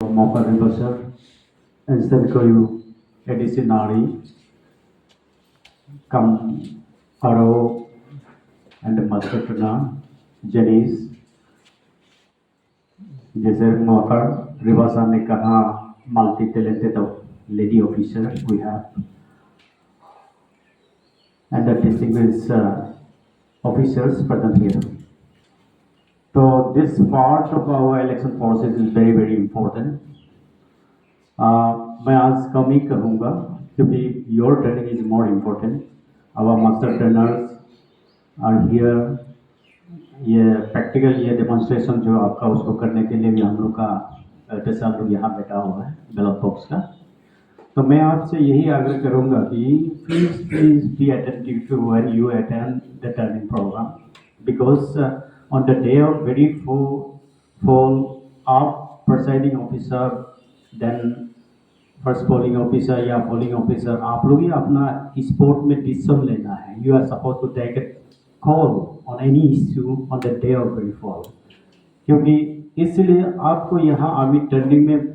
Mauka instead you Edisinari, Kam Aro and Mastertuna, Janice, जैसे मौका रिवासा ने कहा multi talented lady officer we have and the distinguished officers present here. So this part of our election process is very important. मैं आज कम ही कहूँगा क्योंकि your training is more important. Our master trainers are here. ये practical ये demonstration जो आपका उसको करने के लिए भी हम लोग का जैसे हम लोग यहाँ बैठा हुआ है बैलेट बॉक्स का, तो मैं आपसे यही आग्रह करूँगा कि please be attentive to when you attend the training programme because on the day of very fall आप presiding officer then first polling officer या पोलिंग ऑफिसर आप लोग ही अपना स्पोर्ट में डिसीजन लेना है. You are suppose to take a call on any issue on the day of very fall, क्योंकि इसलिए आपको यहाँ अभी टर्निंग में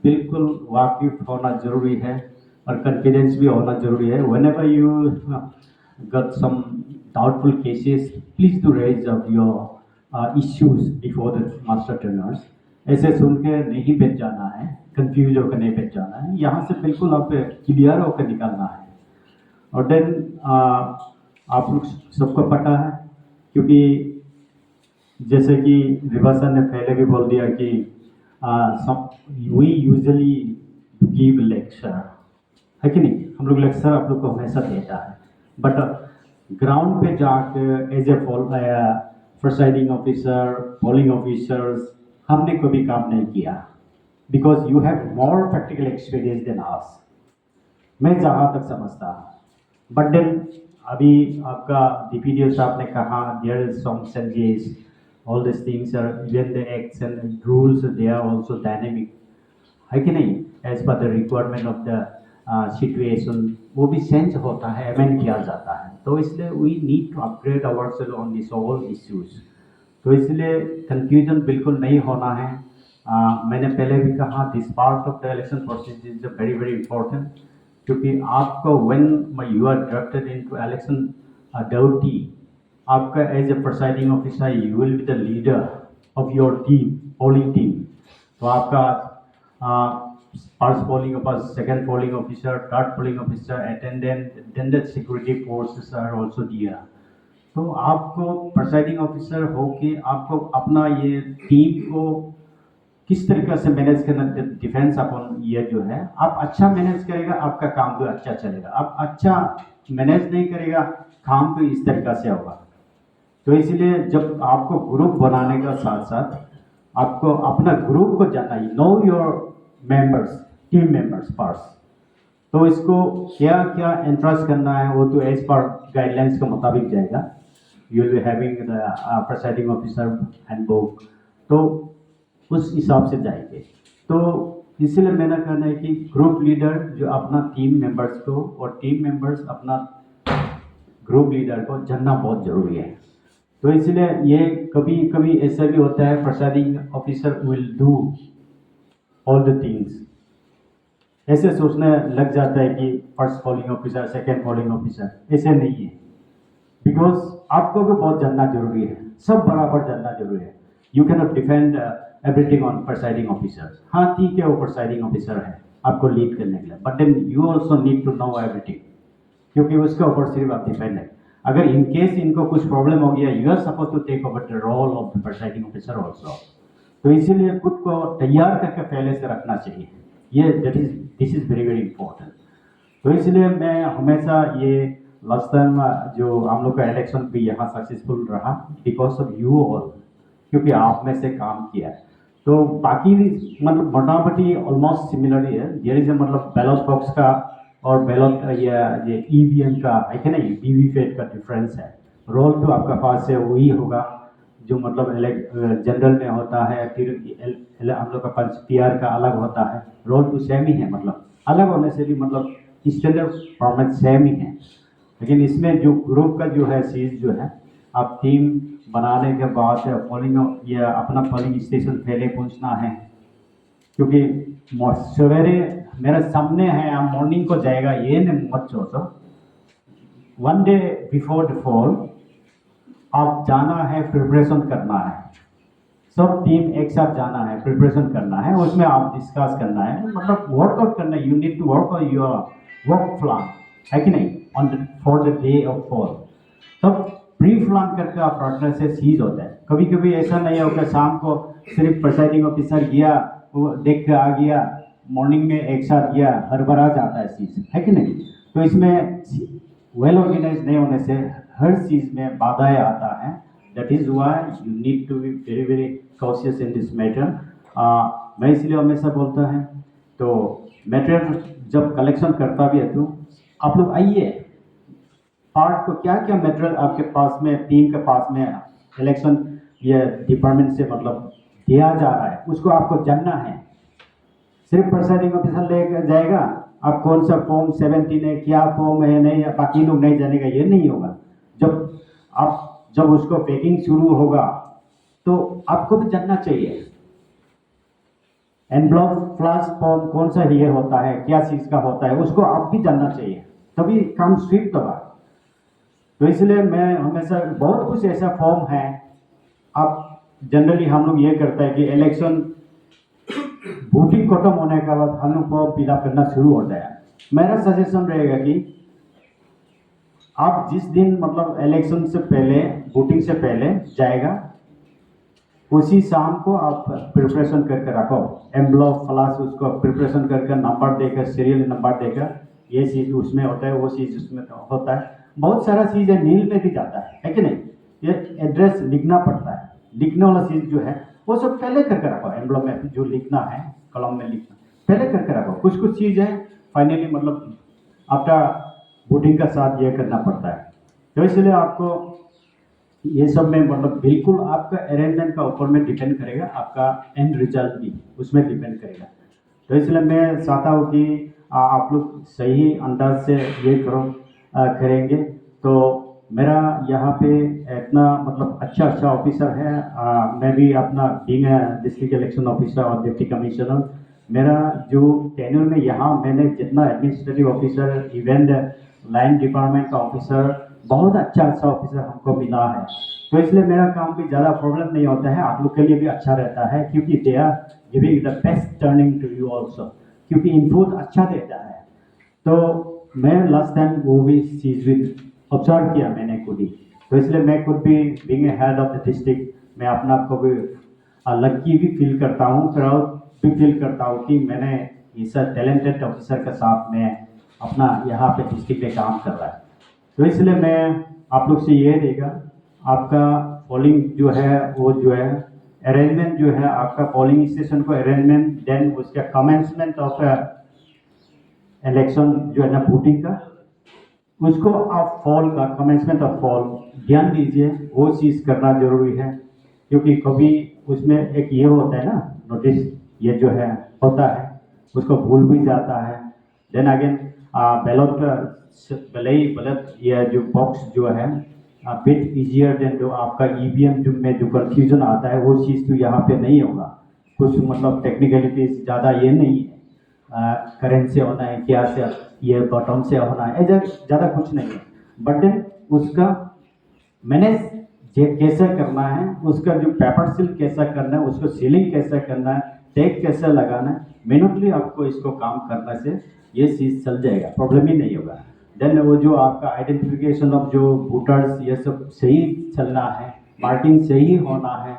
बिल्कुल वाकिफ होना जरूरी है और कॉन्फिडेंस भी होना जरूरी है. Whenever you got some doubtful cases please do raise of your issues before the master trainers. ऐसे सुन के नहीं बैठ जाना है, कंफ्यूज होकर नहीं बैठ जाना है, यहाँ से बिल्कुल आप क्लियर होकर निकलना है. और देन आप लोग सबको पता है क्योंकि जैसे कि रिवासा ने पहले भी बोल दिया कि वी यूजुअली गिव लेक्चर है कि नहीं, हम लोग लेक्चर आप लोग को हमेशा देता है, बट ग्राउंड पे जाकर as a presiding officer polling officers हमने कभी काम नहीं किया because you have more practical experience than us, मैं जहाँ तक समझता हूँ. बट देन अभी आपका DPDO साहब ने कहा there is some changes, all these things are when the acts and rules they are also dynamic है कि नहीं, as per the requirement of the situation वो भी चेंज होता है, अमेंड किया जाता है. तो इसलिए we need to upgrade ourselves on this all issues. तो इसलिए कंफ्यूजन बिल्कुल नहीं होना है. मैंने पहले भी कहा this part of the election process is very important, क्योंकि आपको when you are drafted into election duty आपका as a presiding officer you will be the leader of your team polling team. तो आपका first polling officer, second polling officer, third polling officer, attendant, then the security forces are also there. तो आपको presiding officer होके आपको अपना ये team को किस तरीके से मैनेज करना, डिफेंस अपॉन ये जो है आप अच्छा मैनेज करेगा आपका काम भी अच्छा चलेगा. आप अच्छा मैनेज नहीं करेगा काम भी इस तरीके से होगा. तो इसलिए जब आपको ग्रुप बनाने का साथ साथ आपको अपना ग्रुप को जानना है, know your members, team members first. तो इसको क्या क्या इंटरेस्ट करना है वो तो एज पर गाइडलाइंस के मुताबिक जाएगा. You will be having the presiding officer handbook, तो उस हिसाब से जाएंगे. तो इसलिए मेरा कहना है कि ग्रुप लीडर जो अपना टीम मेंबर्स को और टीम मेंबर्स अपना ग्रुप लीडर को जानना बहुत ज़रूरी है. तो इसलिए ये कभी कभी ऐसा भी होता है presiding officer will do all the things, ऐसे सोचने लग जाता है कि first polling officer second polling officer, ऐसे नहीं है. बिकॉज आपको भी बहुत जानना जरूरी है, सब बराबर जानना जरूरी है. You can not defend everything on presiding officer. हाँ ठीक है वो प्रिसाइडिंग ऑफिसर है आपको लीड करने के लिए, but then you also need to know everything, क्योंकि उसके ऊपर सिर्फ आप डिपेंड है. अगर इन केस इनको कुछ प्रॉब्लम हो गया you are suppose to take over the role of the presiding officer also. तो इसीलिए खुद को तैयार करके पहले से रखना चाहिए. ये दिस इज वेरी इम्पोर्टेंट. तो इसलिए मैं हमेशा ये लास्ट टाइम जो हम लोग का इलेक्शन भी यहाँ सक्सेसफुल रहा बिकॉज ऑफ यू ऑल, क्योंकि आप में से काम किया. तो बाकी मतलब मोटामोटी ऑलमोस्ट सिमिलर ही है. देयर इज मतलब बैलेट बॉक्स का और बैलेट ये EVM का है कि नहीं, वीवीपैट का डिफरेंस है. रोल तो आपका पास है वही होगा जो मतलब जनरल में होता है, फिर हम लोग का PR का अलग होता है. रोल तो सेम ही है, मतलब अलग होने से भी मतलब स्टैंडर्ड फॉर्मेट सेम ही है. लेकिन इसमें जो ग्रुप का जो है चीज़ जो है आप टीम बनाने के बाद पोलिंग या अपना पोलिंग स्टेशन पहले पहुंचना है, क्योंकि सवेरे मेरे सामने है, आप मॉर्निंग को जाएगा ये नहीं मत सोचो। One day before the fall आप जाना है, प्रिपरेशन करना है, सब टीम एक साथ जाना है, प्रिपरेशन करना है, उसमें आप डिस्कस करना है, मतलब वर्कआउट करना है। You need to work on your work plan, है कि नहीं, on for the day of fall. तब प्री प्लान करके आप पार्टनर से सीज होता है। कभी कभी ऐसा नहीं होगा शाम को सिर्फ प्रिसाइडिंग ऑफिसर गया, वो देख के आ गया, मॉर्निंग में एक साथ गया, हड़बड़ा जाता है चीज़, है कि नहीं। तो इसमें वेल ऑर्गेनाइज नहीं होने से हर चीज़ में बाधाएं आता है। That is why you need to be very very cautious in this matter. मैं इसलिए हमेशा बोलता है, तो मटेरियल जब कलेक्शन करता भी है तो आप लोग आइए, पार्ट को क्या क्या मटेरियल आपके पास में, टीम के पास में इलेक्शन ये डिपार्टमेंट से मतलब दिया जा रहा है, उसको आपको जानना है। सिर्फ प्रिसाइडिंग ऑफिसर लेकर जाएगा, आप कौन सा फॉर्म 17 है, क्या फॉर्म है, नहीं, बाकी लोग नहीं जानेगा, ये नहीं होगा। जब उसको पैकिंग शुरू होगा तो आपको भी जानना चाहिए एनब्लॉक फ्लैश फॉर्म कौन सा ये होता है, क्या चीज़ का होता है, उसको आप भी जानना चाहिए, तभी काम स्वीप होगा। तो इसलिए मैं हमेशा, बहुत कुछ ऐसा फॉर्म है, आप जनरली हम लोग ये करते हैं कि इलेक्शन वोटिंग खत्म होने के बाद हम लोग फॉर्म फिलअप करना शुरू होता है। मेरा सजेशन रहेगा कि आप जिस दिन मतलब इलेक्शन से पहले, वोटिंग से पहले जाएगा, उसी शाम को आप प्रिपरेशन करके रखो, एम्ब्लॉक फ्लास उसको प्रिपरेशन करके नंबर देकर, सीरियल नंबर देकर, ये चीज़ उसमें होता है, वो चीज़ उसमें होता है, बहुत सारा चीज़ है, नील में भी जाता है कि नहीं। ये एड्रेस लिखना पड़ता है, लिखने वाला चीज़ जो है वो सब पहले करके रखो, एम्ब्लॉक में जो लिखना है, कलम में लिखना पहले करके रखो। कुछ कुछ चीज़ है फाइनली मतलब आफ्टर वोटिंग का साथ ये करना पड़ता है। तो इसलिए आपको ये सब में मतलब बिल्कुल आपका अरेंजमेंट का ऊपर में डिपेंड करेगा, आपका एंड रिजल्ट भी उसमें डिपेंड करेगा। तो इसलिए मैं चाहता हूँ कि आप लोग सही अंदाज से ये करेंगे तो मेरा यहाँ पे इतना मतलब अच्छा ऑफिसर है। मैं भी अपना बीइंग डिस्ट्रिक्ट इलेक्शन ऑफिसर और डिप्टी कमिश्नर, मेरा जो टेन्योर में यहाँ मैंने जितना administrative officer, event line department का ऑफिसर, बहुत अच्छा ऑफिसर हमको मिला है। तो इसलिए मेरा काम भी ज़्यादा प्रॉब्लम नहीं होता है, आप लोग के लिए भी अच्छा रहता है, क्योंकि they are giving the best turning to you also, क्योंकि इनपुट अच्छा देता है। तो मैं लास्ट टाइम वो भी चीज़ भी ऑब्जर्व किया मैंने खुद ही। तो इसलिए मैं खुद भी being a head of the district, मैं अपना आप को भी लक्की भी फील करता हूँ, प्राउड भी फील करता हूँ कि मैंने इस टैलेंटेड ऑफिसर के साथ में अपना यहाँ पे डिस्ट्रिक्ट में काम कर रहा है। तो इसलिए मैं आप लोग से ये रहेगा, आपका पोलिंग जो है वो जो है अरेंजमेंट जो है, आपका पोलिंग स्टेशन को अरेंजमेंट, देन उसका कमेंसमेंट ऑफ इलेक्शन जो है ना वोटिंग का, उसको आप फॉल का कमेंसमेंट ऑफ फॉल ध्यान दीजिए, वो चीज़ करना जरूरी है। क्योंकि कभी उसमें एक ये होता है ना नोटिस, ये जो है होता है, उसको भूल भी जाता है। देन अगेन बैलेट बैलेट ये जो बॉक्स जो है बिट इजियर देन जो आपका ईवीएम जो में जो कंफ्यूजन आता है, वो चीज़ तो यहाँ पे नहीं होगा। कुछ मतलब टेक्निकलिटीज ज़्यादा ये नहीं है, करंट से होना है, क्या से ये बॉटम से होना है, ऐसा ज़्यादा कुछ नहीं है। बट देन उसका मैनेज कैसे करना है, उसका जो पेपर सील कैसा करना है, उसको सीलिंग कैसे करना है, टैग कैसे लगाना है, मैनुअली आपको इसको काम करने से ये चीज़ चल जाएगा, प्रॉब्लम ही नहीं होगा। देन वो जो आपका आइडेंटिफिकेशन ऑफ जो वोटर्स, ये सब सही चलना है, मार्किंग सही होना है।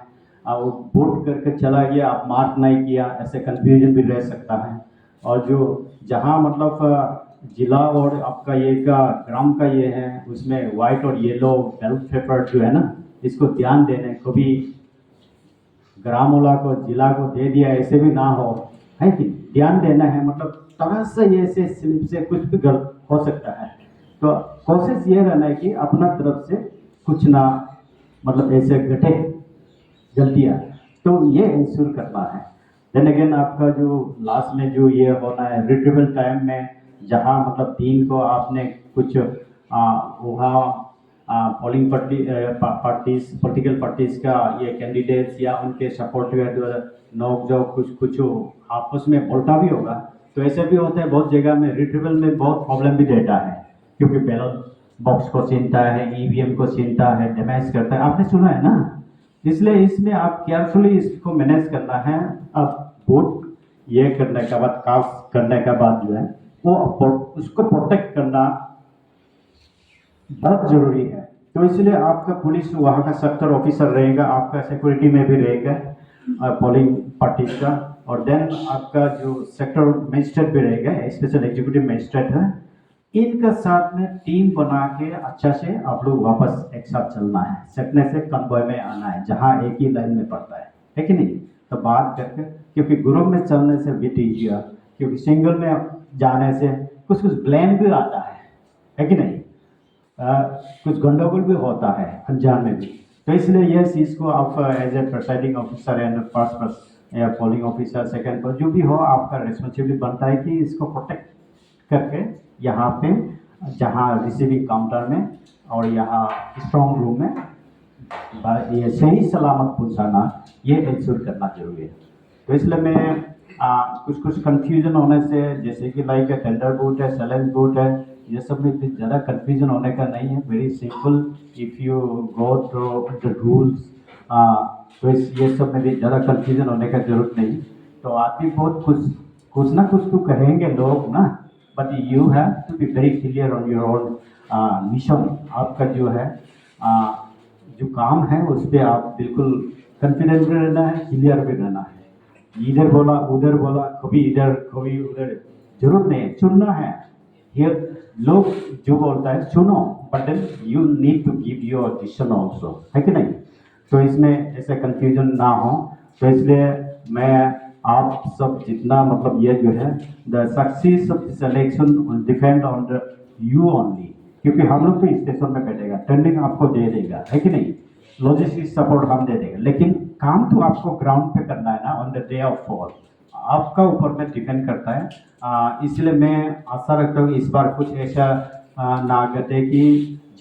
वो वोट करके चला गया, आप मार्क नहीं किया, ऐसे कंफ्यूजन भी रह सकता है। और जो जहाँ मतलब जिला और आपका ये का ग्राम का ये है, उसमें वाइट और येलो बेल्ट पेपर जो है ना, इसको ध्यान देने, कभी ग्राम वाला को जिला को दे दिया, ऐसे भी ना हो, है कि ध्यान देना है। मतलब तरह से ये से स्लिप से कुछ भी गलत हो सकता है, तो कोशिश ये रहना है कि अपना तरफ से कुछ ना मतलब ऐसे घटे गलतियाँ, तो ये इंश्योर करना है। देन अगेन आपका जो लास्ट में जो ये होना है रिट्रीवल टाइम में, जहाँ मतलब दिन को आपने कुछ वहाँ पोलिंग पार्टीज पॉलिटिकल पार्टीज का ये कैंडिडेट्स या उनके सपोर्टर नोक जो कुछ आपस में बोलता भी होगा, तो ऐसे भी होता है बहुत जगह में रिट्रीवल में बहुत प्रॉब्लम भी देता है, क्योंकि बैलेट बॉक्स को छीनता है, ईवीएम को छीनता है, डैमेज करता है, आपने सुना है ना। इसलिए इसमें आप केयरफुली इसको मैनेज करना है। अब वोट ये करने के बाद, कास्ट करने के बाद जो है वो उसको प्रोटेक्ट करना बहुत जरूरी है। तो इसलिए आपका पुलिस वहाँ का सेक्टर ऑफिसर रहेगा, आपका सिक्योरिटी में भी रहेगा पोलिंग पार्टीज का, और देन आपका जो सेक्टर मजिस्ट्रेट भी रहेगा, स्पेशल एग्जीक्यूटिव मजिस्ट्रेट है, इनका साथ में टीम बना के अच्छा से आप लोग वापस एक साथ चलना है, सकने से कन्वॉय में आना है जहाँ एक ही लाइन में पड़ता है कि नहीं। तो बात करके, क्योंकि ग्रुप में चलने से भी टीजिए, क्योंकि सिंगल में जाने से कुछ ब्लेम भी आता है कि नहीं, कुछ गंडगोल भी होता है अनजान में भी। तो इसलिए ये चीज़ को आप as a presiding officer and first या पोलिंग ऑफिसर सेकेंड पर जो भी हो, आपका रिस्पॉन्सिबिलिटी बनता है कि इसको प्रोटेक्ट करके यहाँ पे जहाँ रिसीविंग काउंटर में और यहाँ स्ट्रॉन्ग रूम में ये सही सलामत पहुँचाना, ये इंश्योर करना जरूरी है। तो इसलिए मैं कुछ कंफ्यूजन होने से, जैसे कि लाइक टेंडर बूथ है, सैलेंस बूथ है, ये सब में ज़्यादा कंफ्यूजन होने का नहीं है। Very simple, if you go through the rules, तो ये सब में भी ज़्यादा कंफ्यूजन होने का जरूरत नहीं। तो आदमी बहुत कुछ ना कुछ तो कहेंगे लोग ना, but you have to be very clear on your own mission. आपका जो है जो काम है उस पर आप बिल्कुल कॉन्फिडेंट भी रहना है, क्लियर भी रहना है। इधर बोला उधर बोला, कभी इधर कभी उधर, जरूरत नहीं है, चुनना है। हियर लोग जो बोलता है सुनो, but then you need to give your decision also, है कि नहीं। तो इसमें ऐसे कंफ्यूजन ना हो। तो इसलिए मैं आप सब जितना मतलब ये जो है the success of this election will depend on the you only, क्योंकि हम लोग तो स्टेशन में बैठेगा, ट्रेंडिंग आपको दे देगा, है कि नहीं, लॉजिस्टिक सपोर्ट हम दे देगा, लेकिन काम तो आपको ग्राउंड पे करना है ना, on the day of fall आपका ऊपर में डिपेंड करता है। इसलिए मैं आशा रखता हूँ इस बार कुछ ऐसा ना घटे कि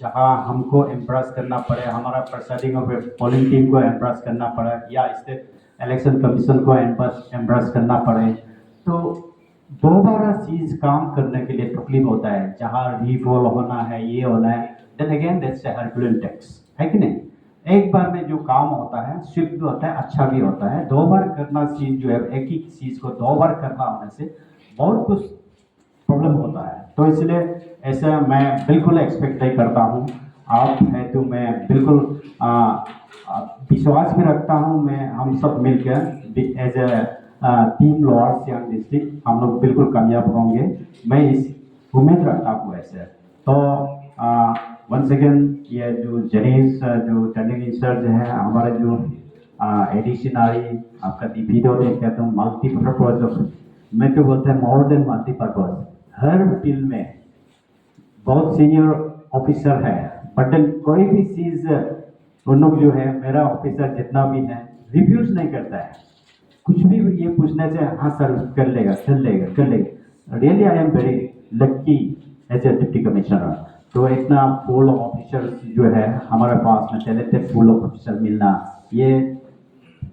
जहाँ हमको इम्प्रेस करना पड़े, हमारा प्रिसाइडिंग ऑफ पोलिंग टीम को इम्प्रेस करना पड़े या स्टेट इलेक्शन कमीशन को इम्प्रेस करना पड़े। तो दोबारा चीज़ काम करने के लिए तकलीफ होता है, जहाँ रीफॉल होना है, ये होना है, then again that's a Herculean टैक्स, है कि नहीं। एक बार में जो काम होता है स्विफ्ट भी होता है, अच्छा भी होता है। दो बार करना चीज़ जो है, एक ही चीज़ को दो बार करना होने से बहुत कुछ प्रॉब्लम होता है। तो इसलिए ऐसा मैं बिल्कुल एक्सपेक्ट नहीं करता हूँ। आप है तो मैं बिल्कुल विश्वास भी रखता हूँ, मैं हम सब मिलकर as a team lower Siang district हम लोग बिल्कुल कामयाब होंगे, मैं इस उम्मीद रखता हूँ ऐसे। तो वंस अगेन ये जो जनीस जो ट्रेनिंग इंचार्ज है, हमारे जो एडिशनरी आपका दीपिदो ने कहता हूँ मल्टीपर्पज, मैं तो बोलता है मोर देन मल्टीपर्पज, हर फील्ड में बहुत सीनियर ऑफिसर है, बट कोई भी चीज़ उन लोग जो है, मेरा ऑफिसर जितना भी है रिफ्यूज नहीं करता है, कुछ भी ये पूछने से हाँ सर कर लेगा कर लेगा कर लेगा। Really I am very lucky as a deputy commissioner. तो इतना फुल ऑफिसर जो है हमारे पास में, टैलेंटेड फुल ऑफिसर मिलना ये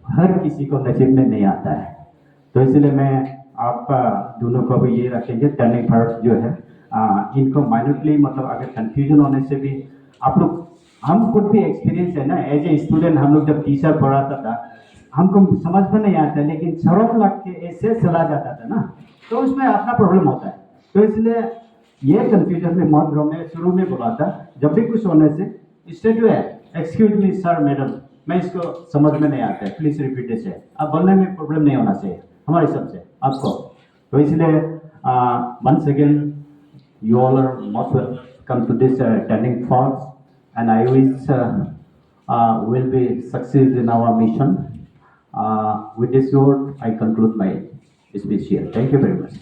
हर किसी को नसीब में नहीं आता है। तो इसलिए मैं आपका दोनों को भी ये रखेंगे, टर्निंग फर्स्ट जो है इनको माइन्यूटली, मतलब अगर कंफ्यूजन होने से भी आप लोग, हम खुद भी एक्सपीरियंस है ना, एज ए स्टूडेंट हम लोग जब टीचर पढ़ाता था हमको समझ में नहीं आता, लेकिन सरों लग के ऐसे चला जाता था ना, तो उसमें अपना प्रॉब्लम होता है। तो इसलिए ये कंफ्यूजन में मत रहो। मैं शुरू में बोला था जब भी कुछ होने से स्टेट है, एक्सक्यूज मी सर मैडम, मैं इसको समझ में नहीं आता है, प्लीज रिपीट दिस है, अब बोलने में प्रॉब्लम नहीं होना चाहिए हमारे हिसाब से आपको। तो इसलिए once again you all are most welcome to this turning force, and I wish will be success in our mission. With this word, I conclude my speech here. Thank you very much.